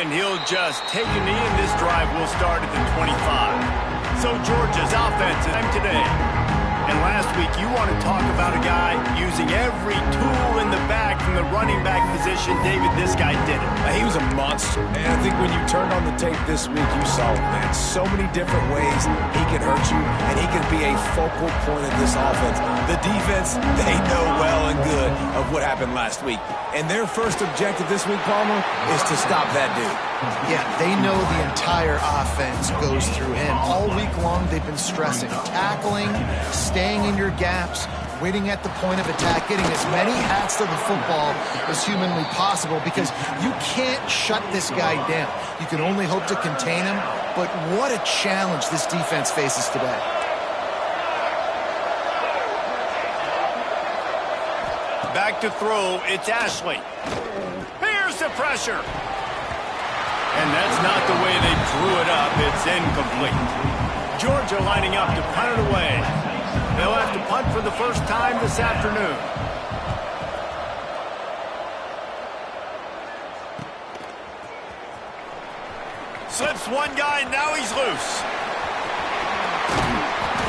And he'll just take a knee, and this drive will start at the 25. So Georgia's offense today. And last week, you want to talk about a guy using every tool in the bag from the running back position. David, this guy did it. He was a monster. And I think when you turned on the tape this week, you saw, man, so many different ways he can hurt you, and he can be a focal point of this offense. The defense, they know well and good of what happened last week. And their first objective this week, Palmer, is to stop that dude. Yeah, they know the entire offense goes through him. All week long, they've been stressing, tackling, staying in your gaps, waiting at the point of attack, getting as many hats to the football as humanly possible, because you can't shut this guy down. You can only hope to contain him, but what a challenge this defense faces today. Back to throw, it's Ashley. Here's the pressure. And that's not the way they drew it up. It's incomplete. Georgia lining up to punt it away. They'll have to punt for the first time this afternoon. Slips one guy, now he's loose.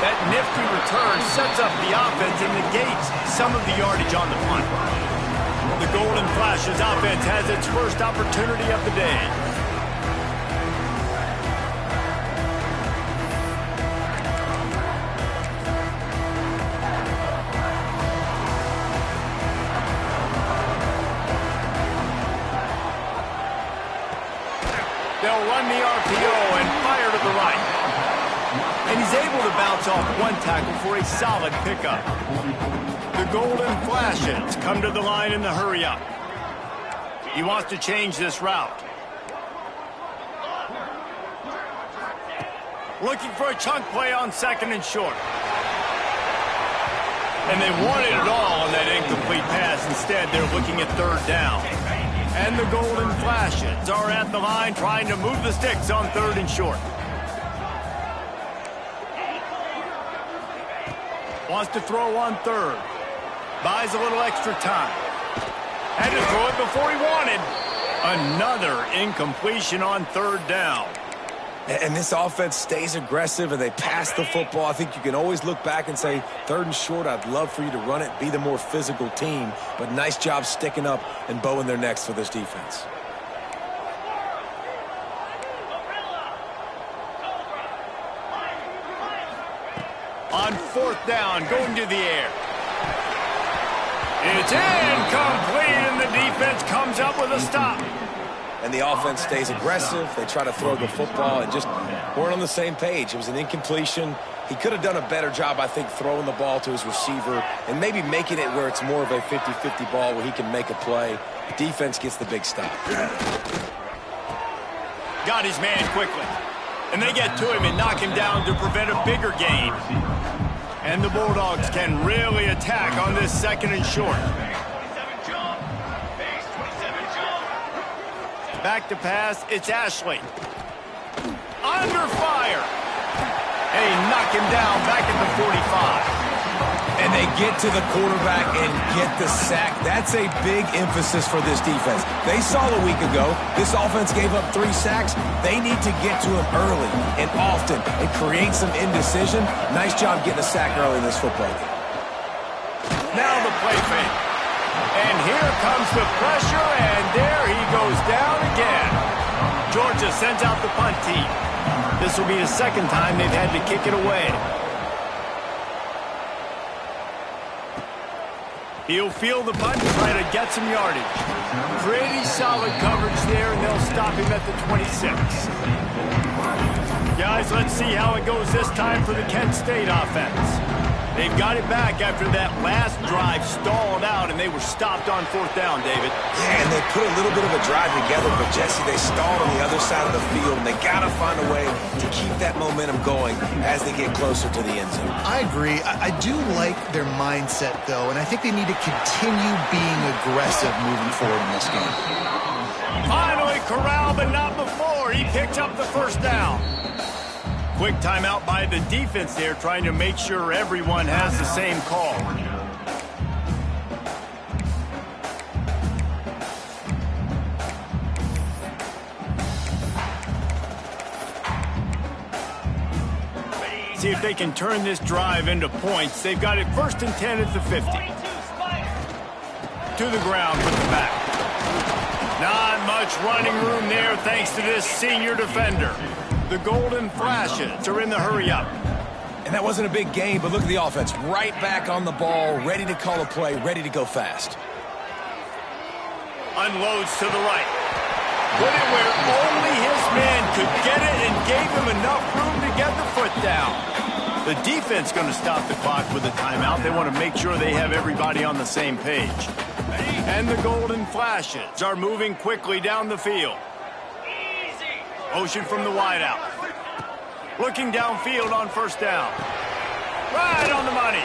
That nifty return sets up the offense and negates some of the yardage on the punt. The Golden Flashes offense has its first opportunity of the day. They'll run the RPO and fire to the right. And he's able to bounce off one tackle for a solid pickup. The Golden Flashes come to the line in the hurry-up. He wants to change this route. Looking for a chunk play on second and short. And they wanted it all on that incomplete pass. Instead, they're looking at third down. And the Golden Flashes are at the line trying to move the sticks on third and short. Wants to throw on third. Buys a little extra time. Had to throw it before he wanted. Another incompletion on third down. And this offense stays aggressive, and they pass the football. I think you can always look back and say, third and short, I'd love for you to run it, be the more physical team. But nice job sticking up and bowing their necks for this defense. On fourth down, going to the air. It's incomplete, and the defense comes up with a stop. And the offense stays aggressive. They try to throw the football and just weren't on the same page. It was an incompletion. He could have done a better job, I think, throwing the ball to his receiver and maybe making it where it's more of a 50-50 ball where he can make a play. The defense gets the big stop. Got his man quickly. And they get to him and knock him down to prevent a bigger gain. And the Bulldogs can really attack on this second and short. Back to pass, it's Ashley. Under fire. And he knocked him down back at the 45. And they get to the quarterback and get the sack. That's a big emphasis for this defense. They saw a week ago, this offense gave up 3 sacks. They need to get to him early and often and create some indecision. Nice job getting a sack early in this football game. Now the play fake. And here comes the pressure, and there he goes down again. Georgia sends out the punt team. This will be the second time they've had to kick it away. He'll field the punt and try to get some yardage. Pretty solid coverage there, and they'll stop him at the 26. Guys, let's see how it goes this time for the Kent State offense. They've got it back after that last drive stalled out, and they were stopped on fourth down, David. Yeah, and they put a little bit of a drive together, but, Jesse, they stalled on the other side of the field, and they got to find a way to keep that momentum going as they get closer to the end zone. I agree. I do like their mindset, though, and I think they need to continue being aggressive moving forward in this game. Finally corralled, but not before. He picked up the first down. Quick timeout by the defense there, trying to make sure everyone has the same call. see if they can turn this drive into points. They've got it 1st and 10 at the 50. To the ground with the back. Not much running room there thanks to this senior defender. The Golden Flashes are in the hurry-up. And that wasn't a big game, but look at the offense. Right back on the ball, ready to call a play, ready to go fast. Unloads to the right. Put it where only his man could get it and gave him enough room to get the foot down. The defense going to stop the clock with a timeout. They want to make sure they have everybody on the same page. And the Golden Flashes are moving quickly down the field. Motion from the wideout. Looking downfield on 1st down. Right on the money.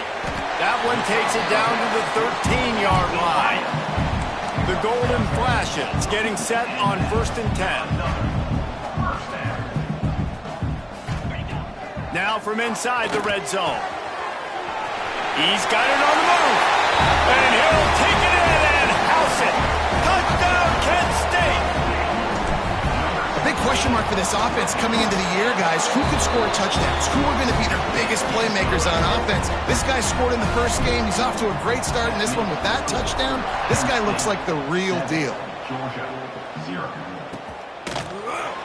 That one takes it down to the 13-yard line. The Golden Flashes getting set on 1st and 10. Now from inside the red zone. He's got it on the move. And he'll take it in and house it. Touchdown, Kent State. A big question mark for this offense coming into the year, guys. Who could score touchdowns? Who are going to be their biggest playmakers on offense? This guy scored in the first game. He's off to a great start in this one with that touchdown. This guy looks like the real deal.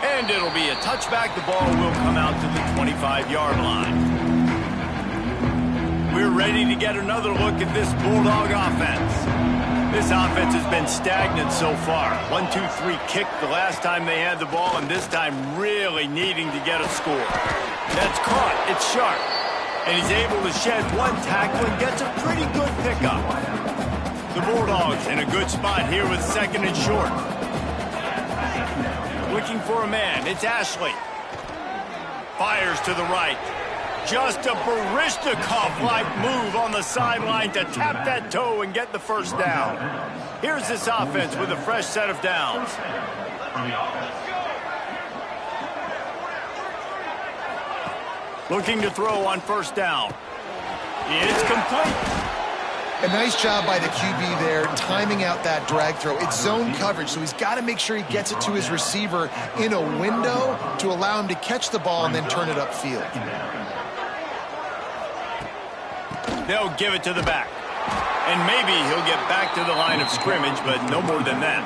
And it'll be a touchback. The ball will come out to the 25-yard line. We're ready to get another look at this Bulldog offense. This offense has been stagnant so far. 1-2-3 kick the last time they had the ball, and this time really needing to get a score. That's caught. It's sharp. And he's able to shed one tackle and gets a pretty good pickup. The Bulldogs in a good spot here with 2nd and short. Looking for a man. It's Ashley. Fires to the right. Just a Baryshnikov-like move on the sideline to tap that toe and get the 1st down. Here's this offense with a fresh set of downs. Looking to throw on 1st down. It's complete. A nice job by the QB there, timing out that drag throw. It's zone coverage, so he's got to make sure he gets it to his receiver in a window to allow him to catch the ball and then turn it upfield. They'll give it to the back. And maybe he'll get back to the line of scrimmage, but no more than that.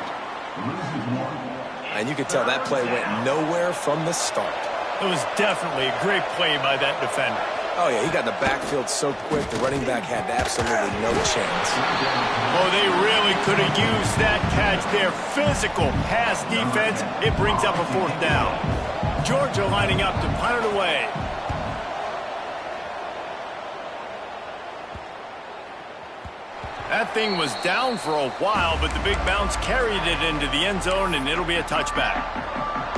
And you could tell that play went nowhere from the start. It was definitely a great play by that defender. Oh, yeah, he got in the backfield so quick, the running back had absolutely no chance. Oh, they really could have used that catch there. Physical pass defense. It brings up a 4th down. Georgia lining up to punt it away. That thing was down for a while, but the big bounce carried it into the end zone, and it'll be a touchback.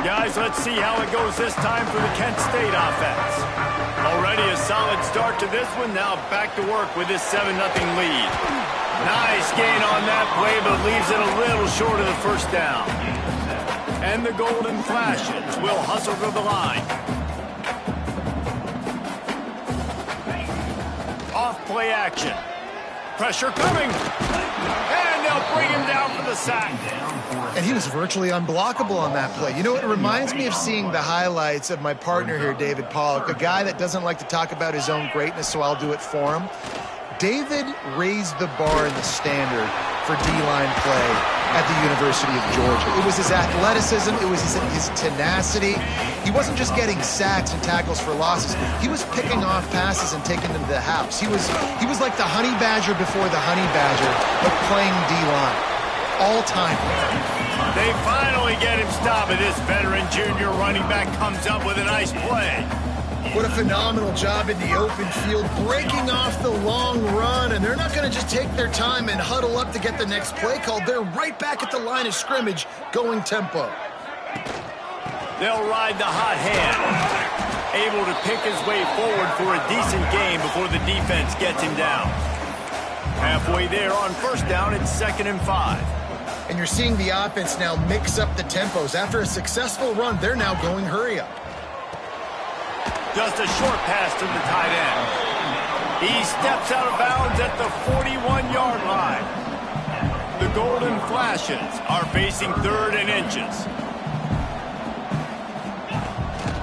Guys, let's see how it goes this time for the Kent State offense. Already a solid start to this one. Now back to work with this 7-0 lead. Nice gain on that play, but leaves it a little short of the 1st down. And the Golden Flashes will hustle to the line. Off play action. Pressure coming. And they'll bring him down for the sack. And he was virtually unblockable on that play. You know, it reminds me of seeing the highlights of my partner here, David Pollock, a guy that doesn't like to talk about his own greatness, so I'll do it for him. David raised the bar in the standard for D-line play at the University of Georgia. It was his athleticism. It was his tenacity. He wasn't just getting sacks and tackles for losses. He was picking off passes and taking them to the house. He was like the honey badger before the honey badger, but playing D-line. All time. They finally get him stopped, and this veteran junior running back comes up with a nice play. What a phenomenal job in the open field, breaking off the long run, and they're not going to just take their time and huddle up to get the next play called. They're right back at the line of scrimmage, going tempo. They'll ride the hot hand, able to pick his way forward for a decent gain before the defense gets him down. Halfway there on 1st down, it's 2nd and 5. And you're seeing the offense now mix up the tempos. After a successful run, they're now going hurry up. Just a short pass to the tight end. He steps out of bounds at the 41-yard line. The Golden Flashes are facing 3rd and inches.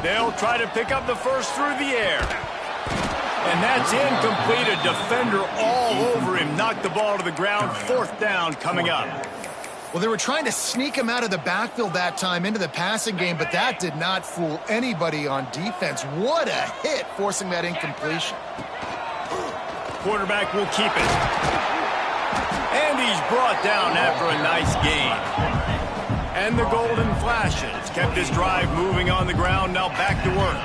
They'll try to pick up the first through the air. And that's incomplete. A defender all over him. Knocked the ball to the ground. 4th down coming up. Well, they were trying to sneak him out of the backfield that time into the passing game, but that did not fool anybody on defense. What a hit, forcing that incompletion. Quarterback will keep it. And he's brought down after a nice gain. And the golden flashes kept this drive moving on the ground. Now back to work.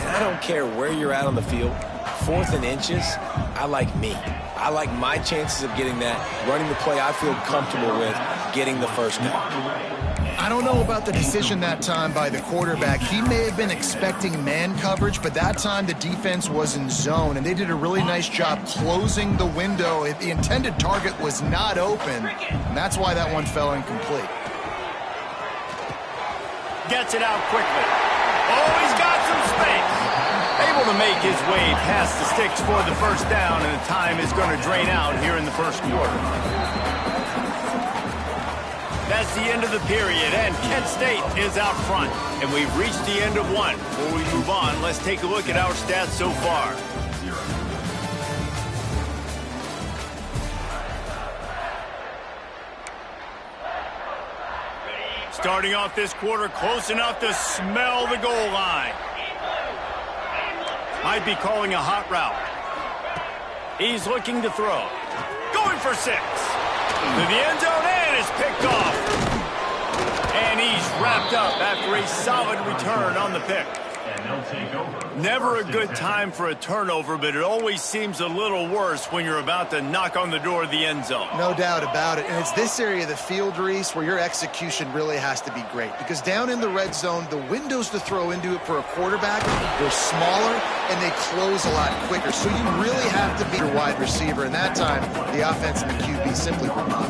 And I don't care where you're at on the field. 4th and inches, I like me. I like my chances of getting that, running the play I feel comfortable with, getting the first down. I don't know about the decision that time by the quarterback. He may have been expecting man coverage, but that time the defense was in zone, and they did a really nice job closing the window. The intended target was not open, and that's why that one fell incomplete. Gets it out quickly. Oh, he's got some space. Able to make his way past the sticks for the first down, and the time is going to drain out here in the first quarter. That's the end of the period, and Kent State is out front. And we've reached the end of one. Before we move on, let's take a look at our stats so far. Starting off this quarter, close enough to smell the goal line. Might be calling a hot route. He's looking to throw. Going for 6. To the end zone, and is picked off. And he's wrapped up after a solid return on the pick. Never a good time for a turnover, but it always seems a little worse when you're about to knock on the door of the end zone. No doubt about it. And it's this area of the field, Reese, where your execution really has to be great. Because down in the red zone, the windows to throw into it for a quarterback, they're smaller and they close a lot quicker. So you really have to be your wide receiver. And that time, the offense and the QB simply were not.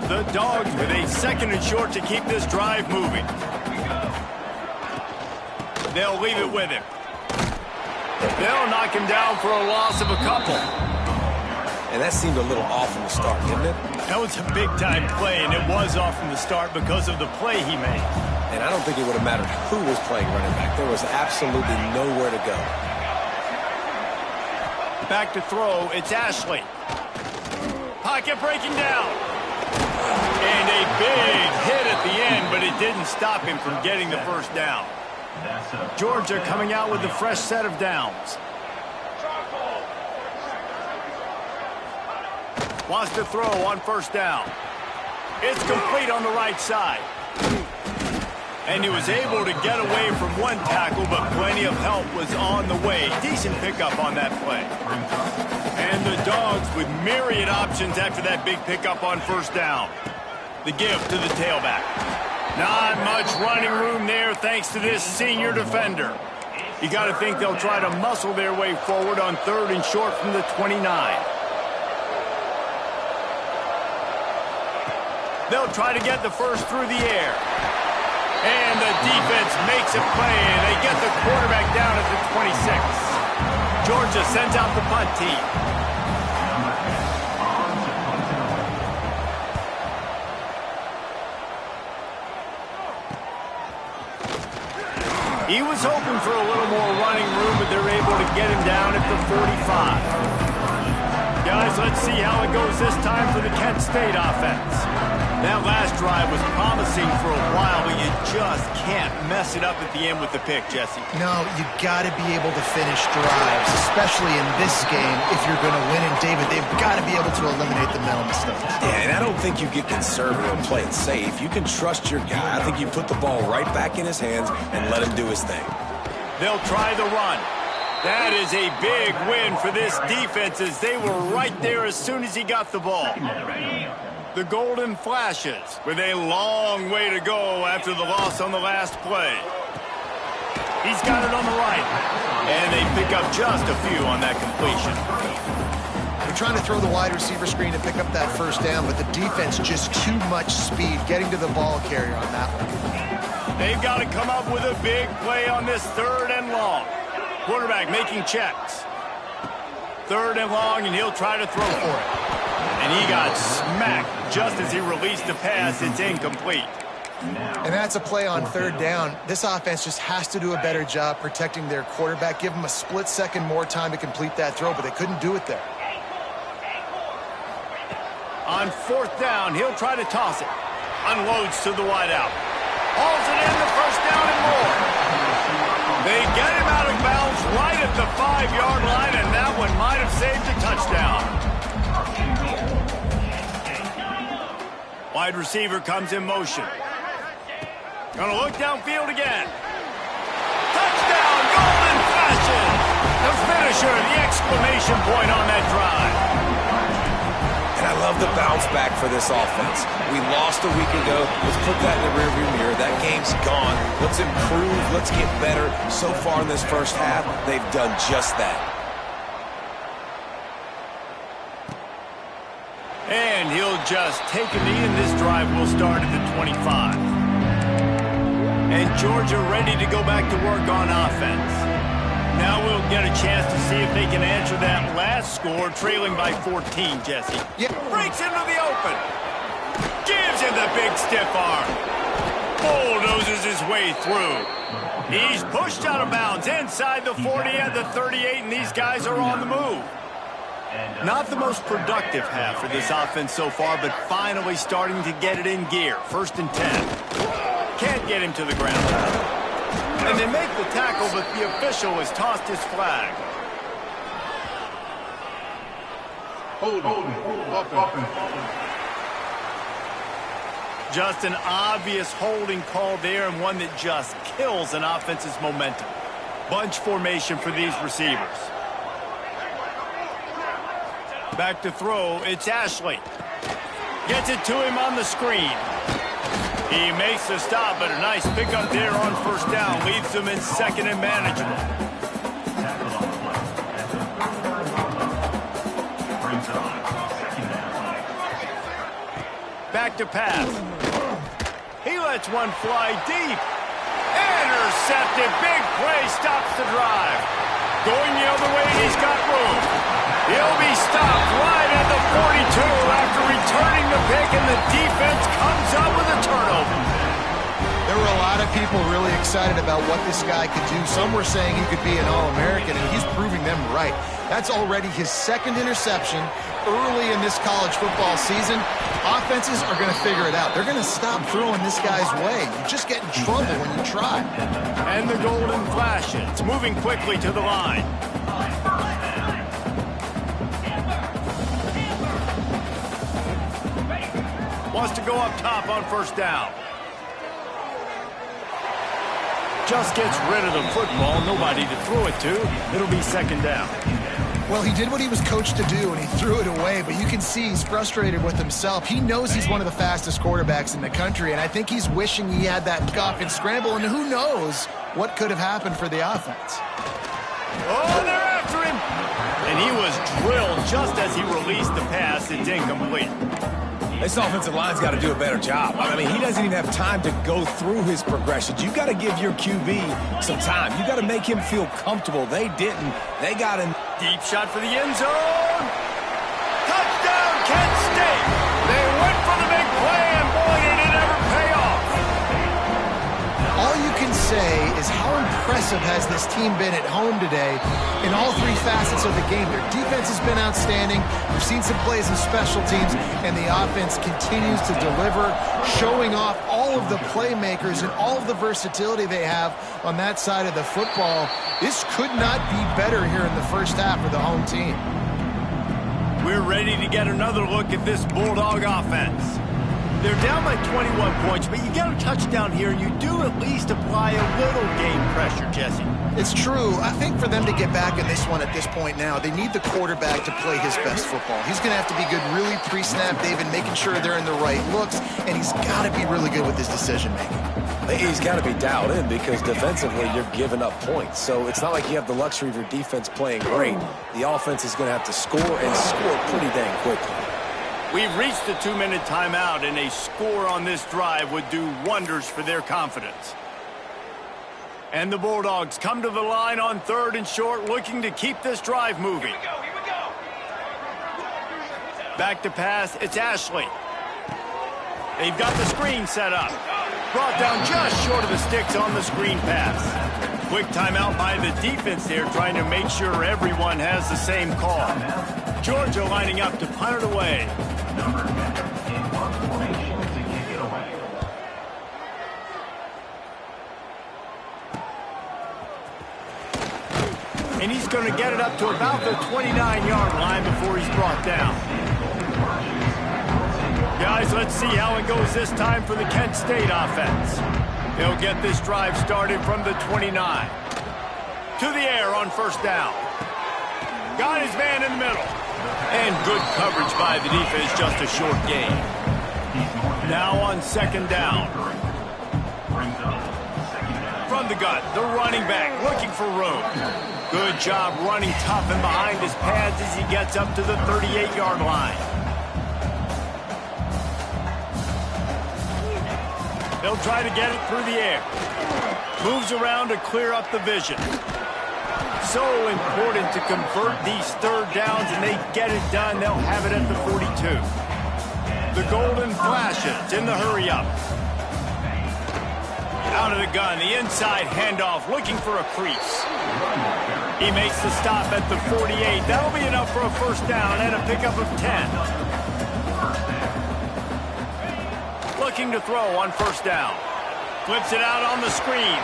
The Dogs with a 2nd and short to keep this drive moving. They'll leave it with him. They'll knock him down for a loss of a couple. And that seemed a little off from the start, didn't it? That was a big-time play, and it was off from the start because of the play he made. And I don't think it would have mattered who was playing running back. There was absolutely nowhere to go. Back to throw, it's Ashley. Pocket breaking down. And a big hit at the end, but it didn't stop him from getting the first down. Georgia coming out with a fresh set of downs. Wants to throw on first down. It's complete on the right side. And he was able to get away from one tackle, but plenty of help was on the way. Decent pickup on that play. And the Dogs with myriad options after that big pickup on first down. The give to the tailback. Not much running room there thanks to this senior defender. You got to think they'll try to muscle their way forward on 3rd and short from the 29. They'll try to get the first through the air. And the defense makes a play, and they get the quarterback down at the 26. Georgia sends out the punt team. He was hoping for a little more running room, but they're able to get him down at the 45. Guys, let's see how it goes this time for the Kent State offense. That last drive was promising for a while, but you just can't mess it up at the end with the pick, Jesse. No, you got to be able to finish drives, especially in this game. If you're going to win, and David, they've got to be able to eliminate the mental mistakes. Yeah, and I don't think you get conservative and play it safe. You can trust your guy. I think you put the ball right back in his hands and let him do his thing. They'll try the run. That is a big win for this defense as they were right there as soon as he got the ball. The Golden Flashes with a long way to go after the loss on the last play. He's got it on the right. And they pick up just a few on that completion. They're trying to throw the wide receiver screen to pick up that first down, but the defense just too much speed getting to the ball carrier on that one. They've got to come up with a big play on this 3rd and long. Quarterback making checks. 3rd and long, and he'll try to throw for it. And he got smacked just as he released the pass. It's incomplete. And that's a play on third down. This offense just has to do a better job protecting their quarterback. Give them a split second more time to complete that throw, but they couldn't do it there. On fourth down, he'll try to toss it. Unloads to the wideout. Hauls it in, the first down and more. They get him out of bounds right at the 5-yard line, and that one might have saved a touchdown. Wide receiver comes in motion. Gonna look downfield again. Touchdown, Golden Flashes! The finisher, the exclamation point on that drive. And I love the bounce back for this offense. We lost a week ago. Let's put that in the rearview mirror. That game's gone. Let's improve. Let's get better. So far in this first half, they've done just that. And he'll just take a knee, and this drive will start at the 25. And Georgia ready to go back to work on offense. Now we'll get a chance to see if they can answer that last score, trailing by 14, Jesse. Yeah. Breaks into the open. Gives him the big stiff arm. Bulldozes his way through. He's pushed out of bounds inside the 40 at the 38, and these guys are on the move. Not the most productive half for this offense so far, but finally starting to get it in gear. 1st and 10. Can't get him to the ground. And they make the tackle, but the official has tossed his flag. Just an obvious holding call there, and one that just kills an offense's momentum. Bunch formation for these receivers. Back to throw, it's Ashley. Gets it to him on the screen. He makes the stop, but a nice pickup there on 1st down. Leaves them in 2nd and manageable. Back to pass. He lets one fly deep. Intercepted. Big play stops the drive. Going the other way, and he's got room. He'll be stopped right at the 42 after returning the pick, and the defense comes up with a turnover. There were a lot of people really excited about what this guy could do. Some were saying he could be an All-American, and he's proving them right. That's already his 2nd interception early in this college football season. Offenses are going to figure it out. They're going to stop throwing this guy's way. You just get in trouble when you try. And the Golden Flashes moving quickly to the line. Wants to go up top on 1st down. Just gets rid of the football. Nobody to throw it to. It'll be 2nd down. Well, he did what he was coached to do, and he threw it away, but you can see he's frustrated with himself. He knows he's one of the fastest quarterbacks in the country, and I think he's wishing he had that gap and scramble, and who knows what could have happened for the offense. Oh, they're after him! And he was drilled just as he released the pass. It's incomplete. This offensive line's got to do a better job. I mean, he doesn't even have time to go through his progressions. You've got to give your QB some time. You've got to make him feel comfortable. They didn't. They got him. Deep shot for the end zone. Touchdown, Kent State. They went for the big play, and boy, did it ever pay off. All you can say is how impressive has this team been at home today in all 3 facets of the game. Their defense has been outstanding. We've seen some plays in special teams, and the offense continues to deliver, showing off all of the playmakers and all of the versatility they have on that side of the football. This could not be better here in the first half for the home team. We're ready to get another look at this Bulldog offense. They're down by 21 points, but you get a touchdown here, and you do at least apply a little game pressure, Jesse. It's true. I think for them to get back in this one at this point now, they need the quarterback to play his best football. He's going to have to be good really pre-snap, David, making sure they're in the right looks, and he's got to be really good with his decision-making. He's got to be dialed in because defensively you're giving up points. So it's not like you have the luxury of your defense playing great. The offense is going to have to score and score pretty dang quickly. We've reached the 2-minute timeout, and a score on this drive would do wonders for their confidence. And the Bulldogs come to the line on 3rd and short, looking to keep this drive moving. Here we go. Back to pass, it's Ashley. They've got the screen set up. Brought down just short of the sticks on the screen pass. Quick timeout by the defense there, trying to make sure everyone has the same call. Georgia lining up to punt it away. And he's going to get it up to about the 29-yard line before he's brought down. Guys, let's see how it goes this time for the Kent State offense. They'll get this drive started from the 29. To the air on first down. Got his man in the middle. And good coverage by the defense, just a short gain. Now on second down. From the gun, the running back looking for room. Good job running tough and behind his pads as he gets up to the 38-yard line. They'll try to get it through the air. Moves around to clear up the vision. So important to convert these third downs, and they get it done. They'll have it at the 42. The golden flashes in the hurry up. Out of the gun, the inside handoff, looking for a crease. He makes the stop at the 48. That'll be enough for a first down and a pickup of 10. Looking to throw on first down. Flips it out on the screen.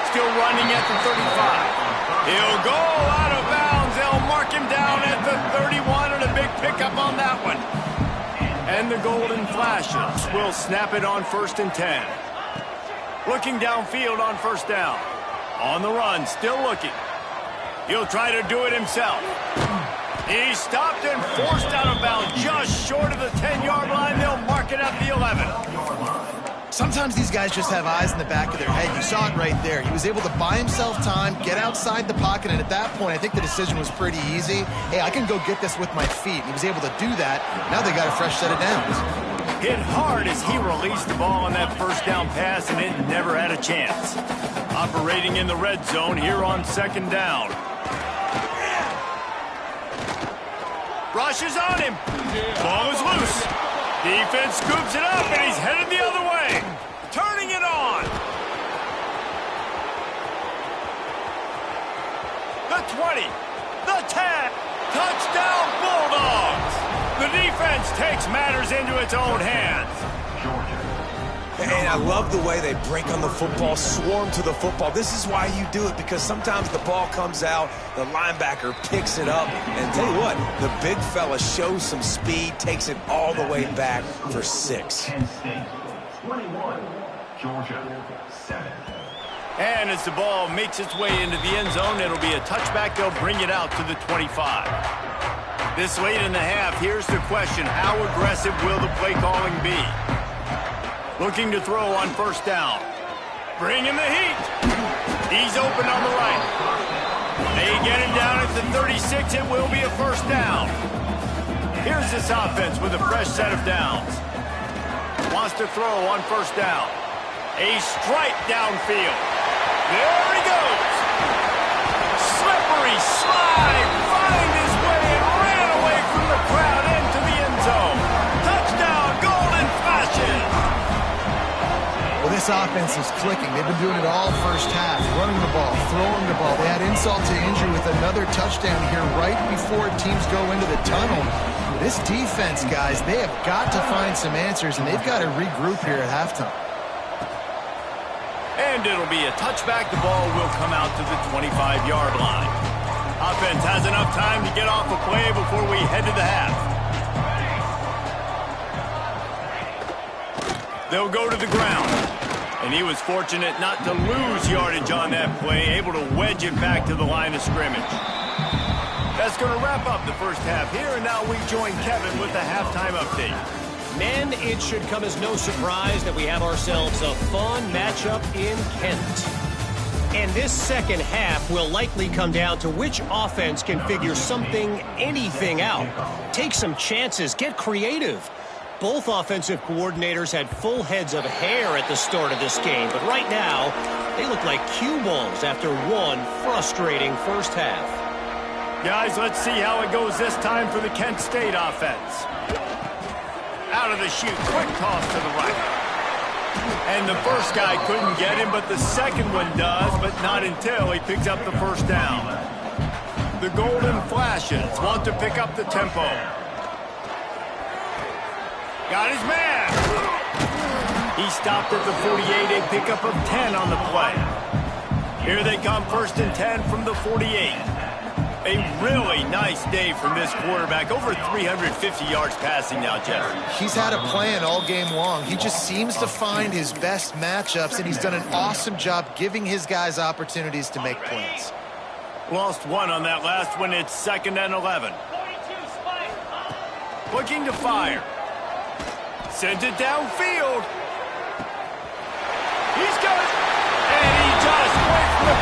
Still running at the 35. He'll go out of bounds. They'll mark him down at the 31, and a big pickup on that one. And the golden flashes will snap it on first and 10. Looking downfield on first down. On the run, still looking. He'll try to do it himself. He stopped and forced out of bounds just short of the 10-yard line. They'll mark it at the 11. Sometimes these guys just have eyes in the back of their head. You saw it right there. He was able to buy himself time, get outside the pocket, and at that point, I think the decision was pretty easy. Hey, I can go get this with my feet. He was able to do that. Now they got a fresh set of downs. Hit hard as he released the ball on that first down pass, and it never had a chance. Operating in the red zone here on second down. Rushes on him. Ball is loose. Defense scoops it up, and he's headed the other way. Turning it on. The 20. The 10. Touchdown Bulldogs. The defense takes matters into its own hands. And I love the way they break on the football, swarm to the football. This is why you do it, because sometimes the ball comes out, the linebacker picks it up, and tell you what, the big fella shows some speed, takes it all the way back for 6. 21, Georgia, 7. And as the ball makes its way into the end zone, it'll be a touchback. They'll bring it out to the 25. This late in the half, here's the question: how aggressive will the play calling be? Looking to throw on first down. Bringing the heat. He's open on the right. They get him down at the 36. It will be a first down. Here's this offense with a fresh set of downs. Wants to throw on first down. A strike downfield. There he goes. Slippery slide. Find his way and ran away from the crowd into the end zone. Touchdown, Golden Flashes. Well, this offense is clicking. They've been doing it all first half, running the ball, throwing the ball. They had insult to injury with another touchdown here right before teams go into the tunnel. This defense, guys, they have got to find some answers, and they've got to regroup here at halftime. And it'll be a touchback. The ball will come out to the 25-yard line. Offense has enough time to get off a play before we head to the half. They'll go to the ground. And he was fortunate not to lose yardage on that play, able to wedge it back to the line of scrimmage. That's going to wrap up the first half here, and now we join Kevin with the halftime update. Men, it should come as no surprise that we have ourselves a fun matchup in Kent. And this second half will likely come down to which offense can figure something, anything out. Take some chances, get creative. Both offensive coordinators had full heads of hair at the start of this game, but right now, they look like cue balls after one frustrating first half. Guys, let's see how it goes this time for the Kent State offense. Out of the chute, quick toss to the right. And the first guy couldn't get him, but the second one does, but not until he picks up the first down. The Golden Flashes want to pick up the tempo. Got his man. He stopped at the 48, a pickup of 10 on the play. Here they come, 1st and 10 from the 48. A really nice day from this quarterback. Over 350 yards passing now, Jeff. He's had a plan all game long. He just seems to find his best matchups, and he's done an awesome job giving his guys opportunities to make plays. Lost one on that last one. It's 2nd and 11. Looking to fire. Sends it downfield. He's got it. And he just went for the...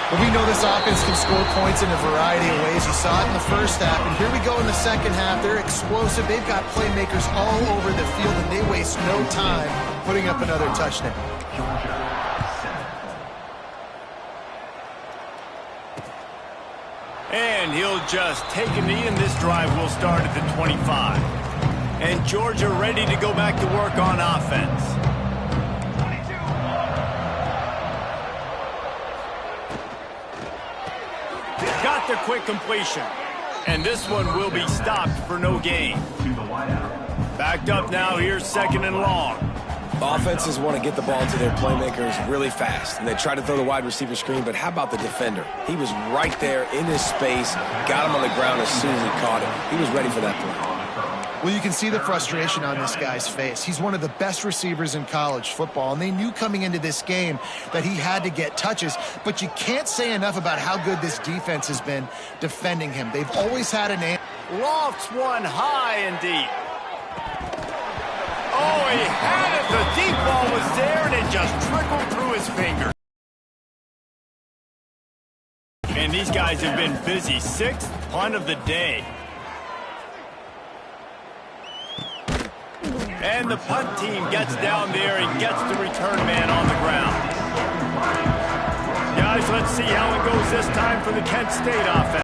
But we know this offense can score points in a variety of ways. You saw it in the first half, and here we go in the second half. They're explosive. They've got playmakers all over the field, and they waste no time putting up another touchdown. And he'll just take a knee, and this drive will start at the 25. And Georgia ready to go back to work on offense. Got the quick completion. And this one will be stopped for no gain. Backed up now, here's 2nd and long. Offenses want to get the ball to their playmakers really fast, and they try to throw the wide receiver screen, but how about the defender? He was right there in his space, got him on the ground as soon as he caught it. He was ready for that play. Well, you can see the frustration on this guy's face. He's one of the best receivers in college football, and they knew coming into this game that he had to get touches, but you can't say enough about how good this defense has been defending him. They've always had an answer. Lofts one high and deep. Oh, he had it. The deep ball was there, and it just trickled through his fingers. And these guys have been busy. 6th punt of the day. And the punt team gets down there and gets the return man on the ground. Guys, let's see how it goes this time for the Kent State offense.